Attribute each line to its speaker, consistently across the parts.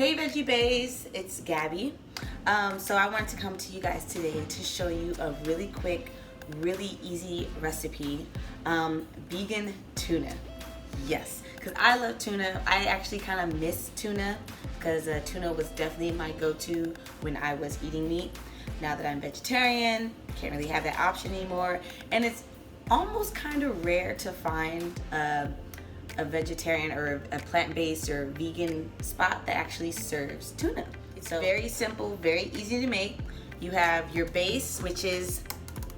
Speaker 1: Hey Veggie Bays, it's Gabby. So I wanted to come to you guys today to show you a really quick, really easy recipe, vegan tuna. Yes, because I love tuna. I actually kind of miss tuna because tuna was definitely my go-to when I was eating meat. Now that I'm vegetarian, can't really have that option anymore, and it's almost kind of rare to find a vegetarian or a plant-based or vegan spot that actually serves tuna. It's very simple, very easy to make. You have your base, which is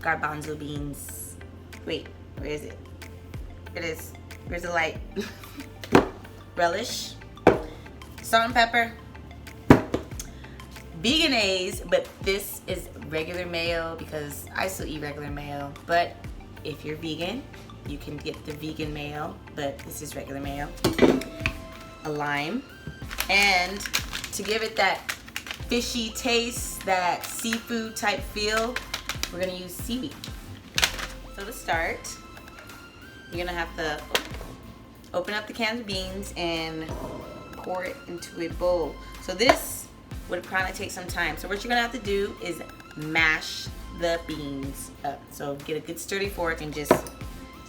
Speaker 1: garbanzo beans. Wait, where is it? It is. Where's the light? Relish, salt and pepper, veganese, but this is regular mayo because I still eat regular mayo. But if you're vegan, you can get the vegan mayo, but this is regular mayo. A lime, and to give it that fishy taste, that seafood type feel, we're gonna use seaweed. So to start, you're gonna have to open up the cans of beans and pour it into a bowl. So this would kind of take some time. So what you're gonna have to do is mash the beans up. So get a good sturdy fork and just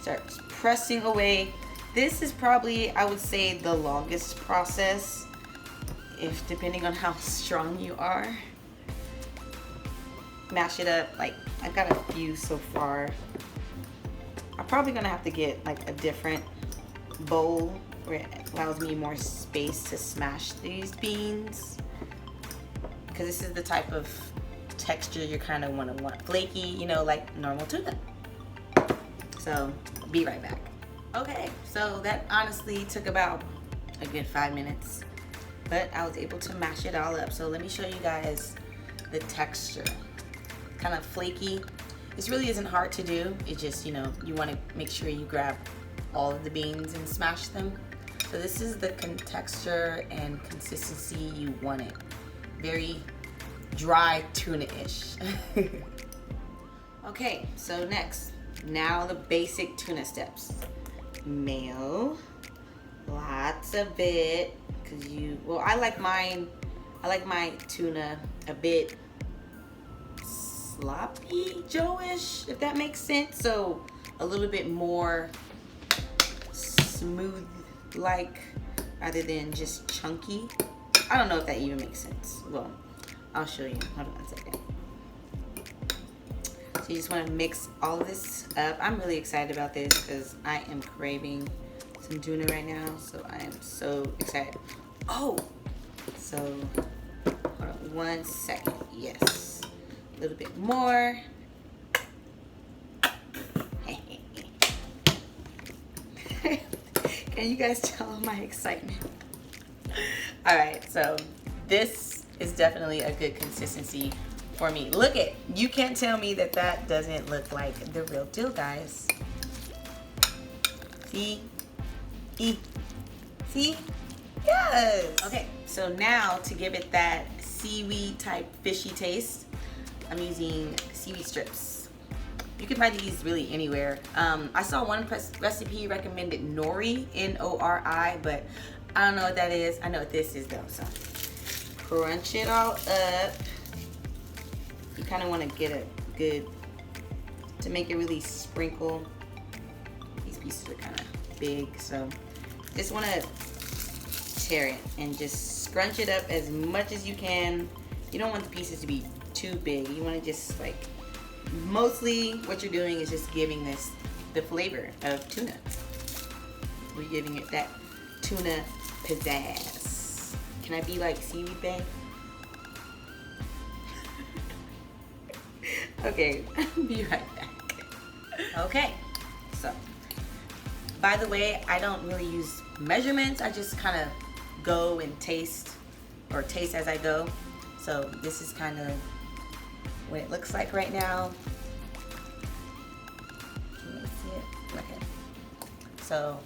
Speaker 1: start pressing away. This is probably, I would say, the longest process, if depending on how strong you are. Mash it up. Like, I've got a few so far. I'm probably gonna have to get like a different bowl where it allows me more space to smash these beans, because this is the type of texture you kind of want. Flaky, you know, like normal tuna. So be right back. Okay, so that honestly took about a good 5 minutes, but I was able to mash it all up. So let me show you guys the texture. Kind of flaky. This really isn't hard to do. It just, you know, you want to make sure you grab all of the beans and smash them. So this is the texture and consistency you want it. Very dry tuna-ish. Okay, so next, now the basic tuna steps. Mayo, lots of it, because well, I like my tuna a bit sloppy Joe-ish, if that makes sense. So a little bit more smooth, like, rather than just chunky. I don't know if that even makes sense. Well, I'll show you. Hold on a second. So you just want to mix all of this up. I'm really excited about this because I am craving some tuna right now. So I am so excited. Oh, so hold on 1 second. Yes, a little bit more. Can you guys tell my excitement? All right, so this is definitely a good consistency for me. Look at, you can't tell me that that doesn't look like the real deal, guys. See? See? Yes! Okay, so now to give it that seaweed type fishy taste, I'm using seaweed strips. You can buy these really anywhere. I saw one recipe recommended nori, N-O-R-I, but I don't know what that is. I know what this is though, so. Crunch it all up. You kind of want to get a good, to make it really sprinkle. These pieces are kind of big, so just want to tear it and just scrunch it up as much as you can. You don't want the pieces to be too big. You want to just like, mostly what you're doing is just giving this the flavor of tuna. We're giving it that tuna pizzazz. Can I be like Seaweed Bay? Okay, be right back. Okay, so by the way, I don't really use measurements. I just kind of go and taste, or taste as I go. So this is kind of what it looks like right now. Can you see it? Okay. So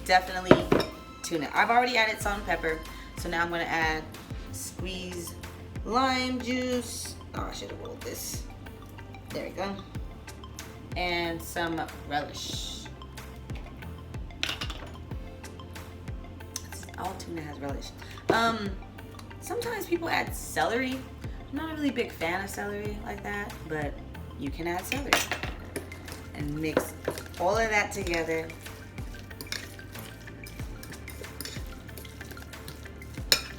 Speaker 1: definitely tuna. I've already added salt and pepper, so now I'm gonna add squeeze lime juice. Oh, I should have rolled this. There we go. And some relish. All tuna has relish. Sometimes people add celery. I'm not a really big fan of celery like that, but you can add celery. And mix all of that together.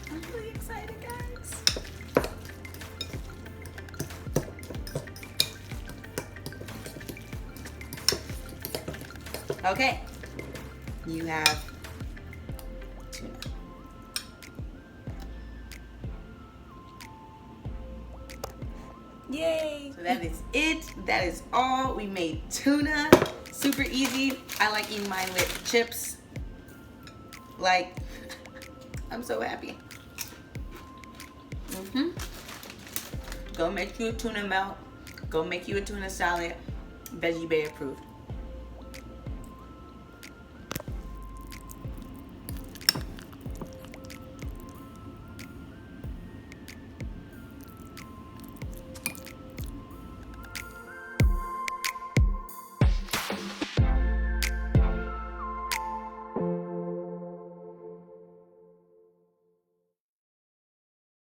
Speaker 1: I'm really excited, guys. Okay, you have tuna. Yay! So that is it. That is all. We made tuna. Super easy. I like eating mine with chips. Like, I'm so happy. Go make you a tuna melt. Go make you a tuna salad. Veggie Bay approved.